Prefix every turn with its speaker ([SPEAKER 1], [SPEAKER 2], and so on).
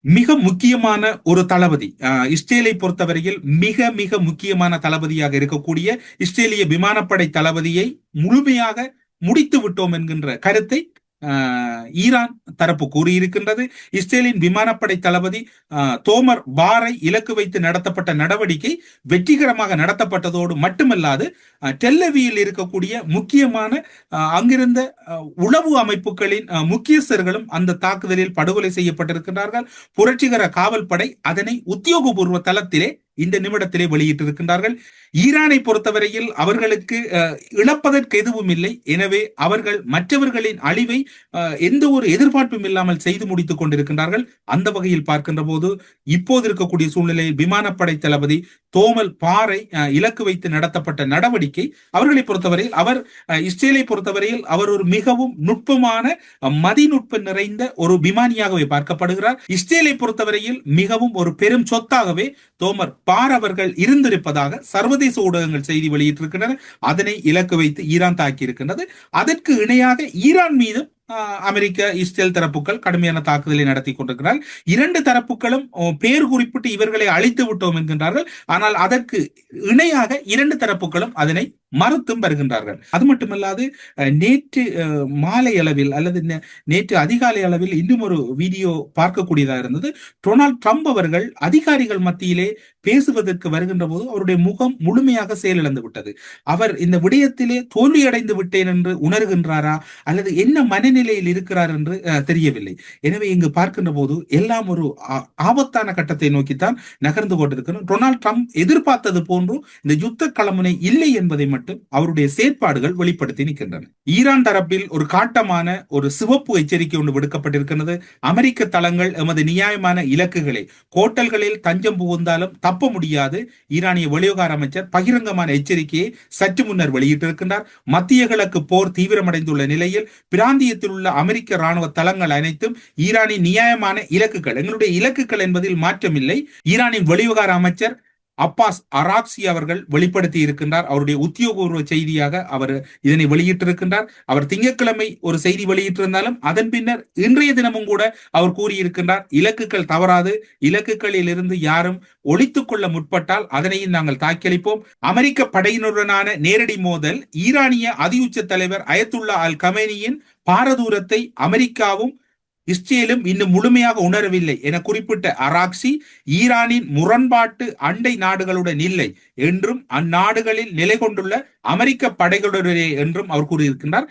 [SPEAKER 1] மிக முக்கியமான ஒரு தளபதி இஸ்ரேலை பொறுத்தவரையில் மிக மிக முக்கியமான தளபதியாக இருக்கக்கூடிய இஸ்ரேலிய விமானப்படை தளபதியை முழுமையாக முடித்து விட்டோம் என்கின்ற கருத்தை ஈரான் தரப்பு கூறியிருக்கின்றது. இஸ்ரேலின் விமானப்படை தளபதி தோமர் பாரை இலக்கு வைத்து நடத்தப்பட்ட நடவடிக்கை வெற்றிகரமாக நடத்தப்பட்டதோடு மட்டுமல்லாது டெல்லவியில் இருக்கக்கூடிய முக்கியமான அங்கிருந்த உளவு அமைப்புகளின் முக்கியஸ்தர்களும் அந்த தாக்குதலில் படுகொலை செய்யப்பட்டிருக்கின்றார்கள். புரட்சிகர காவல் படை அதனை உத்தியோகபூர்வ தளத்திலே இந்த நிமிடத்திலே வெளியிட்டிருக்கின்றார்கள். ஈரானை பொறுத்தவரையில் அவர்களுக்கு இழப்பதற்கு எதுவும் இல்லை. எனவே அவர்கள் மற்றவர்களின் அழிவை எந்த ஒரு எதிர்பார்ப்பும் இல்லாமல் செய்து முடித்துக் கொண்டிருக்கின்றார்கள். அந்த வகையில் பார்க்கின்ற போது இப்போது இருக்கக்கூடிய சூழ்நிலையில் விமானப்படை தளபதி தோமல் பாரை இலக்கு வைத்து நடத்தப்பட்ட நடவடிக்கை அவர்களை பொறுத்தவரையில் இஸ்ரேலை பொறுத்தவரையில் அவர் ஒரு மிகவும் நுட்பமான மதிநுட்பம் நிறைந்த ஒரு விமானியாகவே பார்க்கப்படுகிறார். இஸ்ரேலை பொறுத்தவரையில் மிகவும் ஒரு பெரும் சொத்தாகவே தோமர் பார் அவர்கள் இருந்திருப்பதாக சர்வதேச ஊடகங்கள் செய்தி வெளியிட்டிருக்கின்றன. அதனை இலக்கு வைத்து ஈரான் தாக்கி இருக்கின்றது. அதற்கு இணையாக ஈரான் மீதும் அமெரிக்க இஸ்ரேல் தரப்புகள் கடுமையான தாக்குதலை நடத்தி கொண்டிருக்கிறார்கள். இரண்டு தரப்புகளும் பேர் குறிப்பிட்டு இவர்களை அழித்து விட்டோம் என்கின்றார்கள். ஆனால் அதற்கு இணையாக இரண்டு தரப்புகளும் அதனை மறுத்தும் வருகின்றார்கள். அது மட்டுமல்லாது நேற்று மாலை அளவில் அல்லது நேற்று அதிகாலை அளவில் இன்னும் ஒரு வீடியோ பார்க்கக்கூடியதாக இருந்தது. டொனால்ட் ட்ரம்ப் அவர்கள் அதிகாரிகள் மத்தியிலே பேசுவதற்கு வருகின்ற போது அவருடைய முகம் முழுமையாக செயலிழந்து விட்டது. அவர் இந்த விடயத்திலே தோல்வியடைந்து விட்டேன் என்று உணர்கின்றாரா அல்லது என்ன மனநிலையில் இருக்கிறார் என்று தெரியவில்லை. எனவே இங்கு பார்க்கின்ற போது எல்லாம் ஒரு ஆபத்தான கட்டத்தை நோக்கித்தான் நகர்ந்து கொண்டிருக்கிறோம். டொனால்ட் ட்ரம்ப் எதிர்பார்த்தது போன்று இந்த யுத்த களமுனை இல்லை என்பதை மட்டும் அவருடைய செயற்பாடுகள் வெளிப்படுத்தி நிற்கின்றன. ஈரான் தரப்பில் ஒரு காட்டமான ஒரு சிவப்பு எச்சரிக்கை ஒன்று விடுக்கப்பட்டிருக்கிறது. அமெரிக்க தளங்கள் எமது நியாயமான இலக்குகளை கோட்டல்களில் தஞ்சம் புகுந்தாலும் தப்ப முடியாது. ஈரானிய வெளிவிவகார அமைச்சர் பகிரங்கமான எச்சரிக்கையை சற்று முன்னர் வெளியிட்டிருக்கின்றார். மத்திய கிழக்கு போர் தீவிரமடைந்துள்ள நிலையில் பிராந்தியத்தில் உள்ள அமெரிக்க ராணுவ தளங்கள் அனைத்தும் ஈரானின் நியாயமான இலக்குகள், எங்களுடைய இலக்குகள் என்பதில் மாற்றமில்லை. ஈரானின் வெளிவிவகார அமைச்சர் அப்பாஸ் அராக்சி அவர்கள் வெளிப்படுத்தி இருக்கின்றார். அவருடைய உத்தியோகபூர்வ செய்தியாக அவர் இதனை வெளியிட்டிருக்கின்றார். அவர் திங்கட்கிழமை ஒரு செய்தி வெளியிட்டிருந்தாலும் அதன் பின்னர் இன்றைய தினமும் கூட அவர் கூறியிருக்கின்றார், இலக்குகள் தவறாது, இலக்குகளில் இருந்து யாரும் ஒழித்துக் கொள்ள முற்பட்டால் அதனையும் நாங்கள் தாக்கியளிப்போம். அமெரிக்க படையினருடனான நேரடி மோதல் ஈரானிய அதியுச்ச தலைவர் அயத்துல்லா அல் கமேனியின் பாரதூரத்தை அமெரிக்காவும் இஸ்ரேலும் இன்னும் முழுமையாக உணரவில்லை என குறிப்பிட்ட அராக்சி, ஈரானின் முரண்பாட்டு அண்டை நாடுகளுடன் இல்லை என்றும் அந்நாடுகளில் நிலை கொண்டுள்ள அமெரிக்க படைகளுடனே என்றும் அவர் கூறியிருக்கின்றார்.